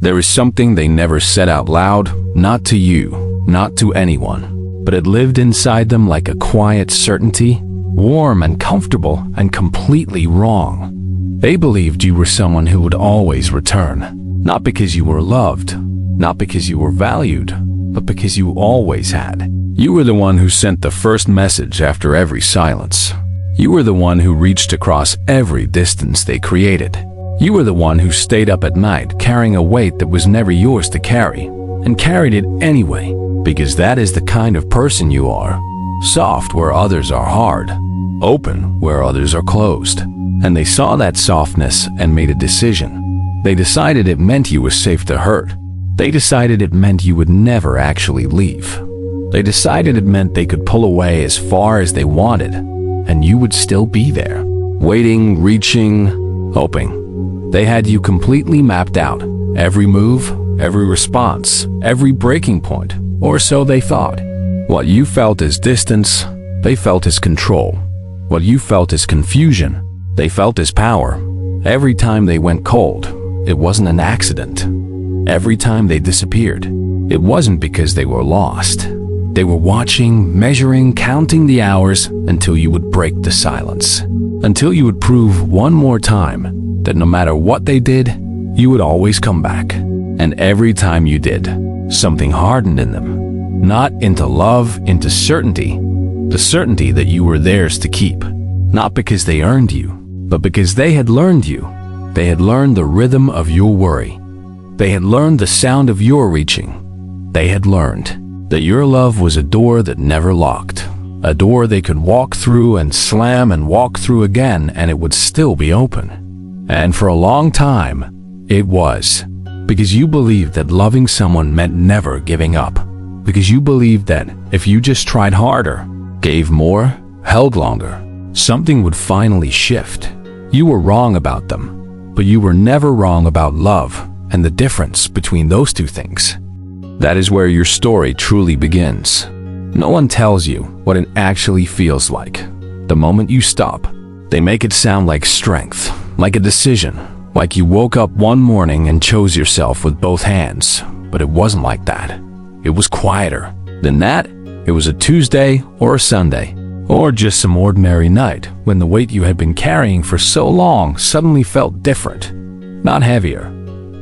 There is something they never said out loud, not to you, not to anyone, but it lived inside them like a quiet certainty, warm and comfortable and completely wrong. They believed you were someone who would always return, not because you were loved, not because you were valued, but because you always had. You were the one who sent the first message after every silence. You were the one who reached across every distance they created. You were the one who stayed up at night carrying a weight that was never yours to carry, and carried it anyway, because that is the kind of person you are. Soft where others are hard, open where others are closed. And they saw that softness and made a decision. They decided it meant you were safe to hurt. They decided it meant you would never actually leave. They decided it meant they could pull away as far as they wanted, and you would still be there, waiting, reaching, hoping. They had you completely mapped out, every move, every response, every breaking point, or so they thought. What you felt as distance, they felt as control. What you felt as confusion, they felt as power. Every time they went cold, it wasn't an accident. Every time they disappeared, it wasn't because they were lost. They were watching, measuring, counting the hours until you would break the silence. Until you would prove one more time that no matter what they did, you would always come back. And every time you did, something hardened in them. Not into love, into certainty. The certainty that you were theirs to keep. Not because they earned you, but because they had learned you. They had learned the rhythm of your worry. They had learned the sound of your reaching. They had learned that your love was a door that never locked. A door they could walk through and slam and walk through again, and it would still be open. And for a long time, it was. Because you believed that loving someone meant never giving up. Because you believed that if you just tried harder, gave more, held longer, something would finally shift. You were wrong about them, but you were never wrong about love and the difference between those two things. That is where your story truly begins. No one tells you what it actually feels like. The moment you stop, they make it sound like strength, like a decision, like you woke up one morning and chose yourself with both hands. But it wasn't like that. It was quieter than that. It was a Tuesday or a Sunday, or just some ordinary night when the weight you had been carrying for so long suddenly felt different. Not heavier,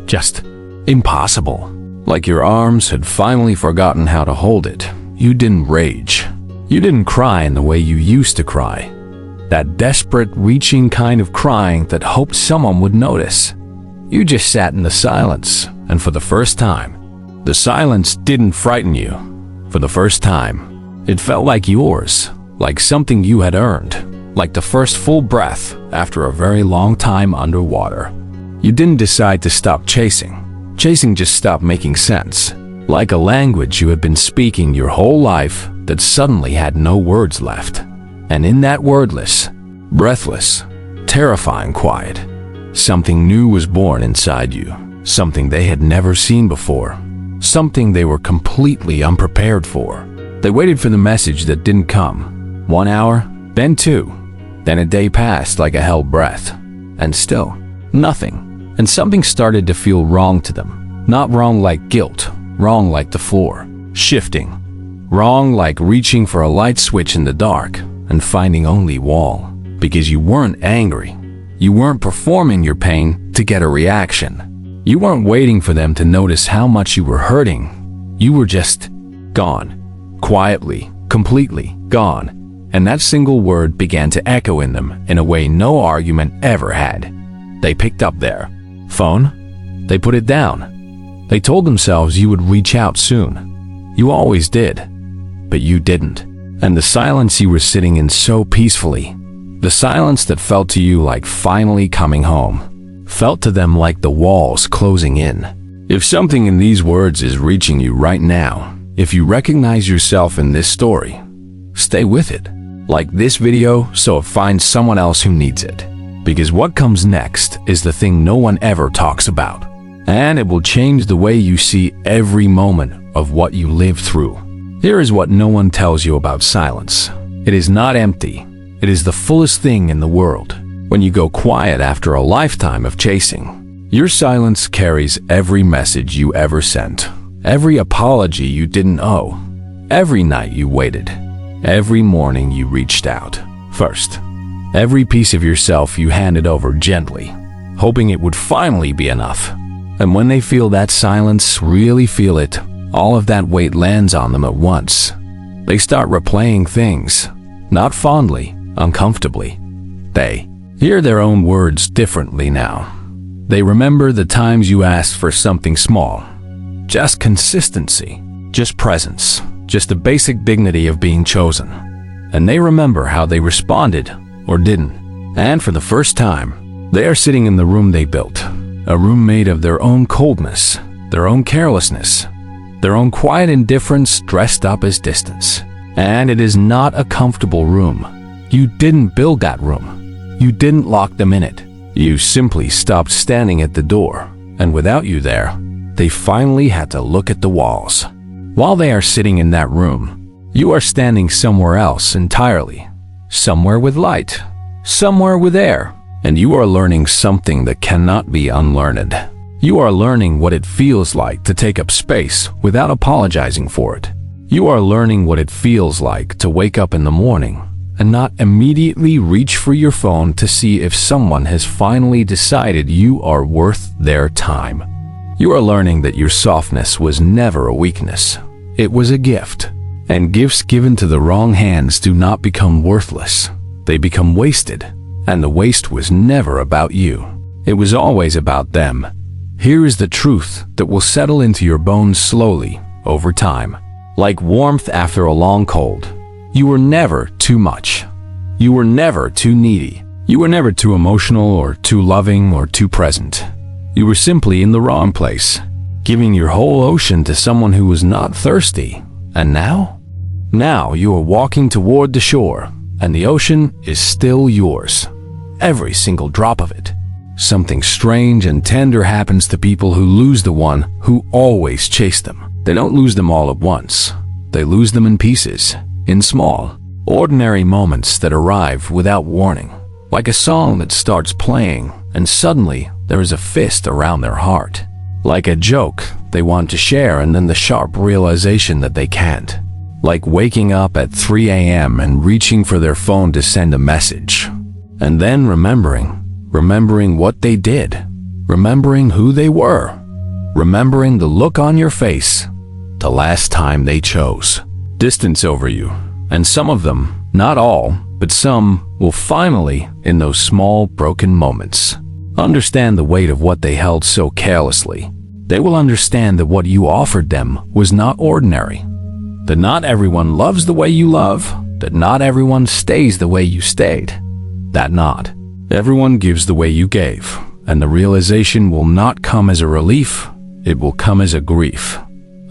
just impossible. Like your arms had finally forgotten how to hold it. You didn't rage. You didn't cry in the way you used to cry. That desperate, reaching kind of crying that hoped someone would notice. You just sat in the silence, and for the first time, the silence didn't frighten you. For the first time, it felt like yours, like something you had earned, like the first full breath after a very long time underwater. You didn't decide to stop chasing. Chasing just stopped making sense, like a language you had been speaking your whole life that suddenly had no words left. And in that wordless, breathless, terrifying quiet, something new was born inside you, something they had never seen before, something they were completely unprepared for. They waited for the message that didn't come. 1 hour, then 2, then a day passed like a held breath, and still nothing. And something started to feel wrong to them. Not wrong like guilt, wrong like the floor, shifting. Wrong like reaching for a light switch in the dark and finding only wall. Because you weren't angry. You weren't performing your pain to get a reaction. You weren't waiting for them to notice how much you were hurting. You were just gone. Quietly, completely gone. And that single word began to echo in them in a way no argument ever had. They picked up their phone. They put it down. They told themselves you would reach out soon. You always did, but you didn't. And the silence you were sitting in so peacefully, the silence that felt to you like finally coming home, felt to them like the walls closing in. If something in these words is reaching you right now, if you recognize yourself in this story, stay with it. Like this video so it finds someone else who needs it. Because what comes next is the thing no one ever talks about. And it will change the way you see every moment of what you live through. Here is what no one tells you about silence. It is not empty. It is the fullest thing in the world. When you go quiet after a lifetime of chasing, Your silence carries every message you ever sent, every apology you didn't owe, every night you waited, every morning you reached out first, every piece of yourself you handed over gently, hoping it would finally be enough. And when they feel that silence, really feel it, all of that weight lands on them at once. They start replaying things, not fondly, uncomfortably. They hear their own words differently now. They remember the times you asked for something small, just consistency, just presence, just the basic dignity of being chosen. And they remember how they responded or didn't. And for the first time, they are sitting in the room they built, a room made of their own coldness, their own carelessness, their own quiet indifference dressed up as distance. And it is not a comfortable room. You didn't build that room. You didn't lock them in it. You simply stopped standing at the door, and without you there, they finally had to look at the walls. While they are sitting in that room, you are standing somewhere else entirely, somewhere with light, somewhere with air, and you are learning something that cannot be unlearned. You are learning what it feels like to take up space without apologizing for it. You are learning what it feels like to wake up in the morning and not immediately reach for your phone to see if someone has finally decided you are worth their time. You are learning that your softness was never a weakness. It was a gift. And gifts given to the wrong hands do not become worthless. They become wasted. And the waste was never about you. It was always about them. Here is the truth that will settle into your bones slowly, over time. Like warmth after a long cold. You were never too much. You were never too needy. You were never too emotional or too loving or too present. You were simply in the wrong place, giving your whole ocean to someone who was not thirsty. And now? Now you are walking toward the shore, and the ocean is still yours. Every single drop of it. Something strange and tender happens to people who lose the one who always chased them. They don't lose them all at once. They lose them in pieces. In small, ordinary moments that arrive without warning, like a song that starts playing and suddenly there is a fist around their heart. Like a joke they want to share and then the sharp realization that they can't. Like waking up at 3 a.m. and reaching for their phone to send a message. And then remembering what they did, remembering who they were, remembering the look on your face, the last time they chose distance over you. And some of them, not all, but some, will finally, in those small, broken moments, understand the weight of what they held so carelessly. They will understand that what you offered them was not ordinary, that not everyone loves the way you love, that not everyone stays the way you stayed, that not everyone gives the way you gave, and the realization will not come as a relief, it will come as a grief,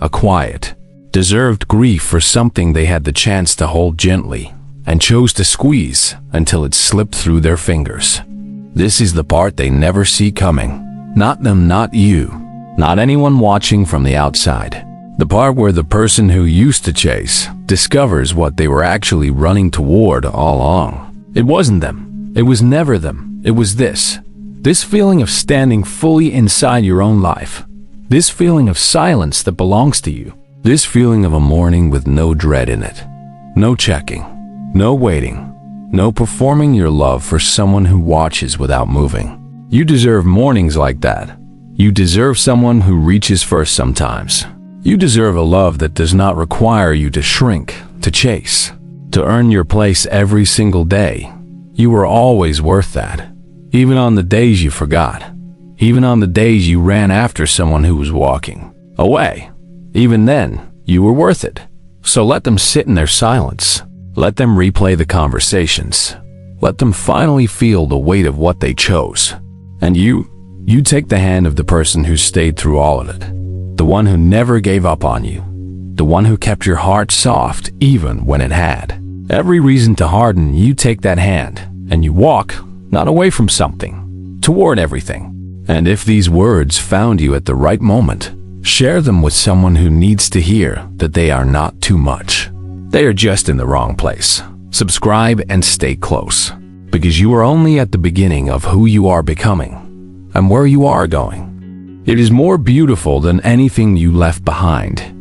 a quiet, deserved grief for something they had the chance to hold gently and chose to squeeze until it slipped through their fingers. This is the part they never see coming. Not them, not you, not anyone watching from the outside. The part where the person who used to chase discovers what they were actually running toward all along. It wasn't them. It was never them. It was this feeling of standing fully inside your own life. This feeling of silence that belongs to you. This feeling of a morning with no dread in it, no checking, no waiting, no performing your love for someone who watches without moving. You deserve mornings like that. You deserve someone who reaches first sometimes. You deserve a love that does not require you to shrink, to chase, to earn your place every single day. You were always worth that, even on the days you forgot, even on the days you ran after someone who was walking away. Even then, you were worth it. So let them sit in their silence. Let them replay the conversations. Let them finally feel the weight of what they chose. And you take the hand of the person who stayed through all of it. The one who never gave up on you. The one who kept your heart soft even when it had every reason to harden. You take that hand and you walk, not away from something, toward everything. And if these words found you at the right moment, share them with someone who needs to hear that they are not too much. They are just in the wrong place. Subscribe and stay close, because you are only at the beginning of who you are becoming. and where you are going. It is more beautiful than anything you left behind.